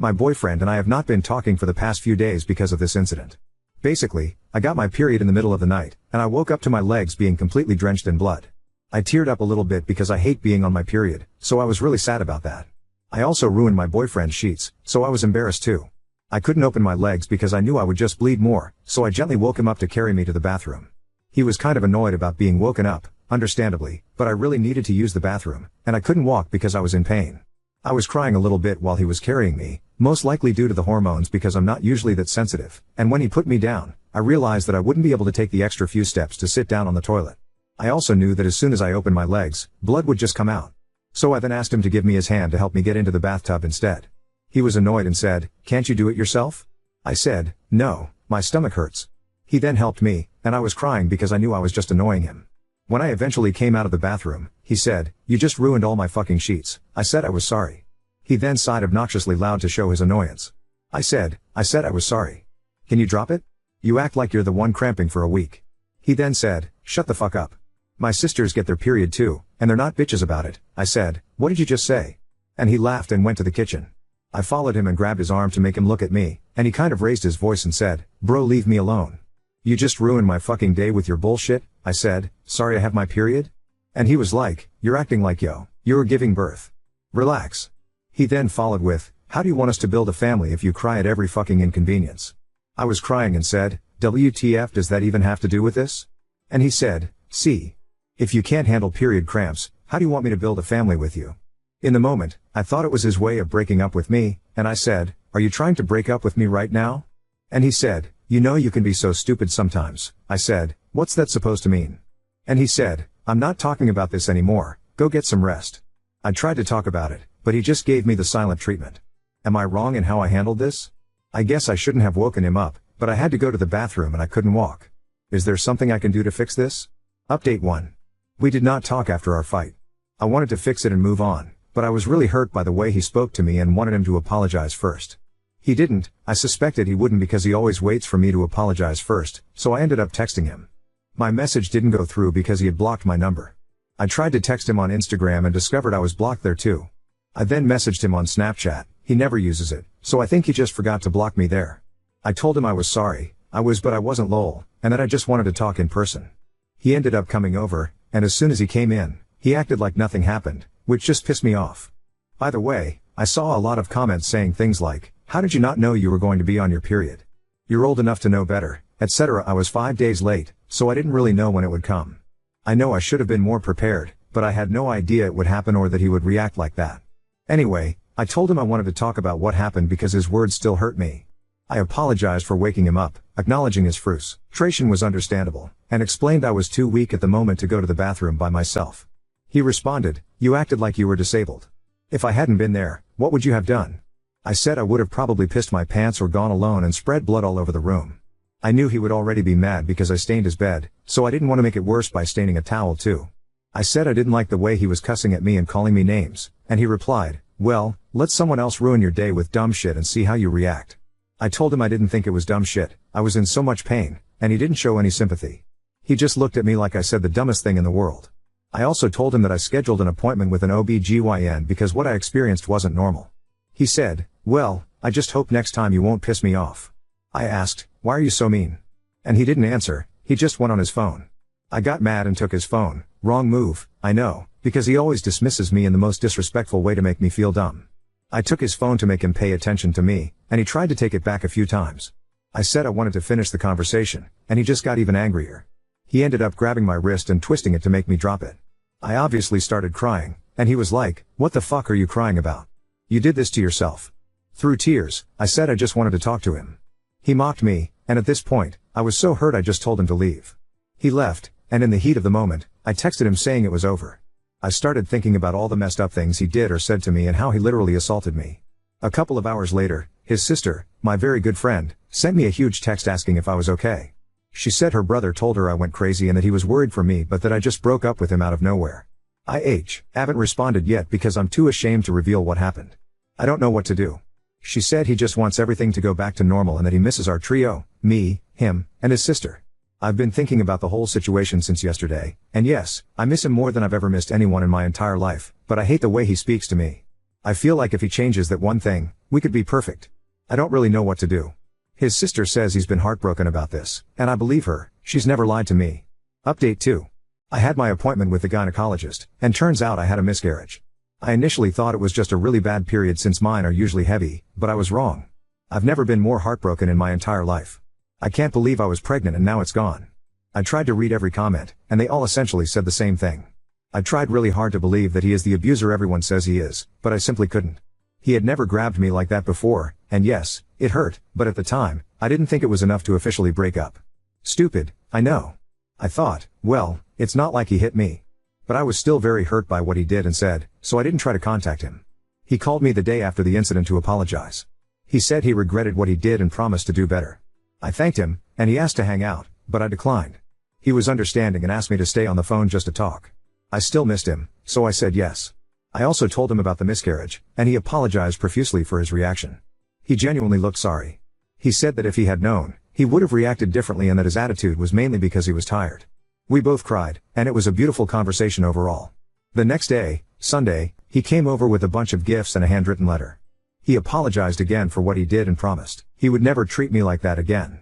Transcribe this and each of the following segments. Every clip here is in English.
My boyfriend and I have not been talking for the past few days because of this incident. Basically, I got my period in the middle of the night, and I woke up to my legs being completely drenched in blood. I teared up a little bit because I hate being on my period, so I was really sad about that. I also ruined my boyfriend's sheets, so I was embarrassed too. I couldn't open my legs because I knew I would just bleed more, so I gently woke him up to carry me to the bathroom. He was kind of annoyed about being woken up, understandably, but I really needed to use the bathroom, and I couldn't walk because I was in pain. I was crying a little bit while he was carrying me, most likely due to the hormones because I'm not usually that sensitive, and when he put me down, I realized that I wouldn't be able to take the extra few steps to sit down on the toilet. I also knew that as soon as I opened my legs, blood would just come out. So I then asked him to give me his hand to help me get into the bathtub instead. He was annoyed and said, "Can't you do it yourself?" I said, "No, my stomach hurts." He then helped me, and I was crying because I knew I was just annoying him. When I eventually came out of the bathroom, he said, "You just ruined all my fucking sheets." I said I was sorry. He then sighed obnoxiously loud to show his annoyance. I said I was sorry. "Can you drop it? You act like you're the one cramping for a week." He then said, "Shut the fuck up. My sisters get their period too, and they're not bitches about it." I said, "What did you just say?" And he laughed and went to the kitchen. I followed him and grabbed his arm to make him look at me, and he kind of raised his voice and said, "Bro, leave me alone. You just ruined my fucking day with your bullshit." I said, "Sorry, I have my period?" And he was like, "You're acting like you're giving birth. Relax." He then followed with, "How do you want us to build a family if you cry at every fucking inconvenience?" I was crying and said, "WTF does that even have to do with this?" And he said, "See. If you can't handle period cramps, how do you want me to build a family with you?" In the moment, I thought it was his way of breaking up with me, and I said, "Are you trying to break up with me right now?" And he said, "You know you can be so stupid sometimes." I said, "What's that supposed to mean?" And he said, "I'm not talking about this anymore, go get some rest." I tried to talk about it, but he just gave me the silent treatment. Am I wrong in how I handled this? I guess I shouldn't have woken him up, but I had to go to the bathroom and I couldn't walk. Is there something I can do to fix this? Update 1. We did not talk after our fight. I wanted to fix it and move on, but I was really hurt by the way he spoke to me and wanted him to apologize first. He didn't. I suspected he wouldn't because he always waits for me to apologize first, so I ended up texting him. My message didn't go through because he had blocked my number. I tried to text him on Instagram and discovered I was blocked there too. I then messaged him on Snapchat. He never uses it, so I think he just forgot to block me there. I told him I was sorry, but I wasn't lol, and that I just wanted to talk in person. He ended up coming over, and as soon as he came in, he acted like nothing happened, which just pissed me off. By the way, I saw a lot of comments saying things like, "How did you not know you were going to be on your period? You're old enough to know better," etc. I was 5 days late, so I didn't really know when it would come. I know I should have been more prepared, but I had no idea it would happen or that he would react like that. Anyway, I told him I wanted to talk about what happened because his words still hurt me. I apologized for waking him up, acknowledging his frustration was understandable, and explained I was too weak at the moment to go to the bathroom by myself. He responded, "You acted like you were disabled. If I hadn't been there, what would you have done?" I said I would have probably pissed my pants or gone alone and spread blood all over the room. I knew he would already be mad because I stained his bed, so I didn't want to make it worse by staining a towel too. I said I didn't like the way he was cussing at me and calling me names, and he replied, "Well, let someone else ruin your day with dumb shit and see how you react." I told him I didn't think it was dumb shit, I was in so much pain, and he didn't show any sympathy. He just looked at me like I said the dumbest thing in the world. I also told him that I scheduled an appointment with an OB/GYN because what I experienced wasn't normal. He said, "Well, I just hope next time you won't piss me off." I asked, "Why are you so mean?" And he didn't answer, he just went on his phone. I got mad and took his phone. Wrong move, I know, because he always dismisses me in the most disrespectful way to make me feel dumb. I took his phone to make him pay attention to me, and he tried to take it back a few times. I said I wanted to finish the conversation, and he just got even angrier. He ended up grabbing my wrist and twisting it to make me drop it. I obviously started crying, and he was like, "What the fuck are you crying about? You did this to yourself." Through tears, I said I just wanted to talk to him. He mocked me, and at this point, I was so hurt I just told him to leave. He left, and in the heat of the moment, I texted him saying it was over. I started thinking about all the messed up things he did or said to me and how he literally assaulted me. A couple of hours later, his sister, my very good friend, sent me a huge text asking if I was okay. She said her brother told her I went crazy and that he was worried for me but that I just broke up with him out of nowhere. I haven't responded yet because I'm too ashamed to reveal what happened. I don't know what to do. She said he just wants everything to go back to normal and that he misses our trio, me, him, and his sister. I've been thinking about the whole situation since yesterday, and yes, I miss him more than I've ever missed anyone in my entire life, but I hate the way he speaks to me. I feel like if he changes that one thing, we could be perfect. I don't really know what to do. His sister says he's been heartbroken about this, and I believe her, she's never lied to me. Update 2. I had my appointment with the gynecologist, and turns out I had a miscarriage. I initially thought it was just a really bad period since mine are usually heavy, but I was wrong. I've never been more heartbroken in my entire life. I can't believe I was pregnant and now it's gone. I tried to read every comment, and they all essentially said the same thing. I tried really hard to believe that he is the abuser everyone says he is, but I simply couldn't. He had never grabbed me like that before, and yes, it hurt, but at the time, I didn't think it was enough to officially break up. Stupid, I know. I thought, well, it's not like he hit me. But I was still very hurt by what he did and said, so I didn't try to contact him. He called me the day after the incident to apologize. He said he regretted what he did and promised to do better. I thanked him, and he asked to hang out, but I declined. He was understanding and asked me to stay on the phone just to talk. I still missed him, so I said yes. I also told him about the miscarriage, and he apologized profusely for his reaction. He genuinely looked sorry. He said that if he had known, he would have reacted differently and that his attitude was mainly because he was tired. We both cried, and it was a beautiful conversation overall. The next day, Sunday, he came over with a bunch of gifts and a handwritten letter. He apologized again for what he did and promised he would never treat me like that again.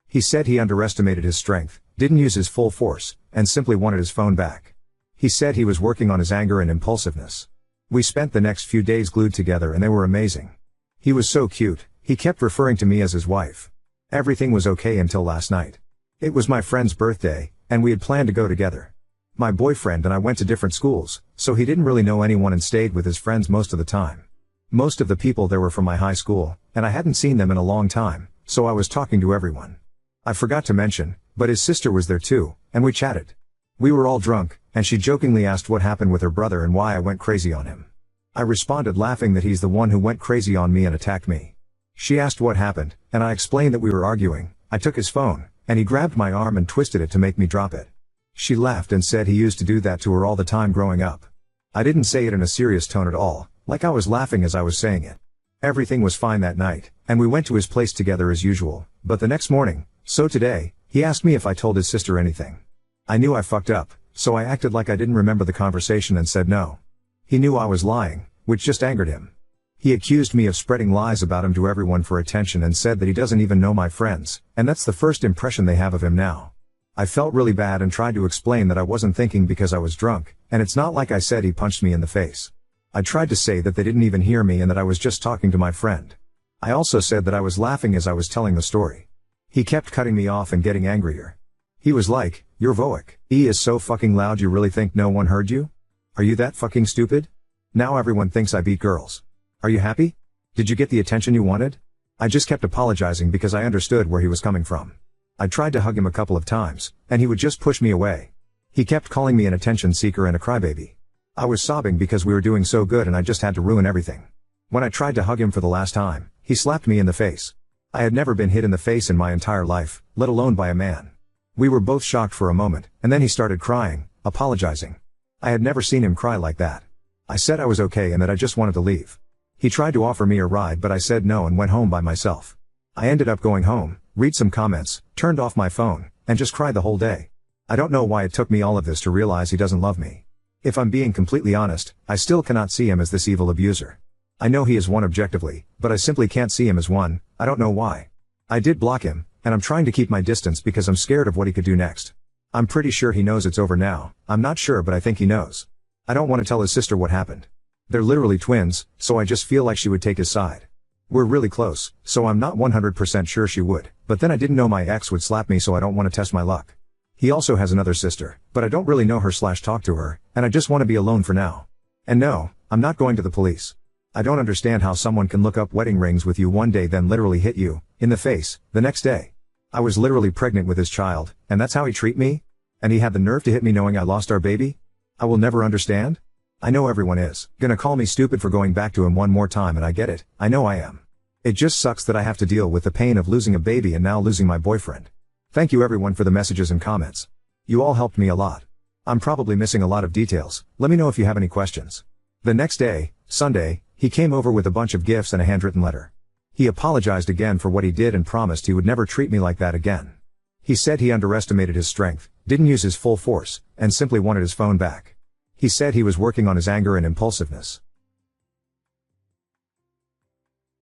He said he underestimated his strength, didn't use his full force, and simply wanted his phone back. He said he was working on his anger and impulsiveness. We spent the next few days glued together and they were amazing. He was so cute, he kept referring to me as his wife. Everything was okay until last night. It was my friend's birthday, and we had planned to go together. My boyfriend and I went to different schools, so he didn't really know anyone and stayed with his friends most of the time. Most of the people there were from my high school, and I hadn't seen them in a long time, so I was talking to everyone. I forgot to mention, but his sister was there too, and we chatted. We were all drunk, and she jokingly asked what happened with her brother and why I went crazy on him. I responded laughing that he's the one who went crazy on me and attacked me. She asked what happened, and I explained that we were arguing. I took his phone, and he grabbed my arm and twisted it to make me drop it. She laughed and said he used to do that to her all the time growing up. I didn't say it in a serious tone at all, like I was laughing as I was saying it. Everything was fine that night, and we went to his place together as usual, but the next morning, so today, he asked me if I told his sister anything. I knew I fucked up, so I acted like I didn't remember the conversation and said no. He knew I was lying, which just angered him. He accused me of spreading lies about him to everyone for attention and said that he doesn't even know my friends, and that's the first impression they have of him now. I felt really bad and tried to explain that I wasn't thinking because I was drunk, and it's not like I said he punched me in the face. I tried to say that they didn't even hear me and that I was just talking to my friend. I also said that I was laughing as I was telling the story. He kept cutting me off and getting angrier. He was like, "Your voice is so fucking loud, you really think no one heard you? Are you that fucking stupid? Now everyone thinks I beat girls. Are you happy? Did you get the attention you wanted?" I just kept apologizing because I understood where he was coming from. I tried to hug him a couple of times, and he would just push me away. He kept calling me an attention seeker and a crybaby. I was sobbing because we were doing so good and I just had to ruin everything. When I tried to hug him for the last time, he slapped me in the face. I had never been hit in the face in my entire life, let alone by a man. We were both shocked for a moment, and then he started crying, apologizing. I had never seen him cry like that. I said I was okay and that I just wanted to leave. He tried to offer me a ride but I said no and went home by myself. I ended up going home, read some comments, turned off my phone, and just cried the whole day. I don't know why it took me all of this to realize he doesn't love me. If I'm being completely honest, I still cannot see him as this evil abuser. I know he is one objectively, but I simply can't see him as one. I don't know why. I did block him, and I'm trying to keep my distance because I'm scared of what he could do next. I'm pretty sure he knows it's over now. I'm not sure, but I think he knows. I don't want to tell his sister what happened. They're literally twins, so I just feel like she would take his side. We're really close, so I'm not 100% sure she would, but then I didn't know my ex would slap me, so I don't want to test my luck. He also has another sister, but I don't really know her / talk to her, and I just want to be alone for now. And no, I'm not going to the police. I don't understand how someone can look up wedding rings with you one day then literally hit you, in the face, the next day. I was literally pregnant with his child, and that's how he treat me? And he had the nerve to hit me knowing I lost our baby? I will never understand? I know everyone is gonna call me stupid for going back to him one more time, and I get it, I know I am. It just sucks that I have to deal with the pain of losing a baby and now losing my boyfriend. Thank you everyone for the messages and comments. You all helped me a lot. I'm probably missing a lot of details, let me know if you have any questions. The next day, Sunday, he came over with a bunch of gifts and a handwritten letter. He apologized again for what he did and promised he would never treat me like that again. He said he underestimated his strength, didn't use his full force, and simply wanted his phone back. He said he was working on his anger and impulsiveness.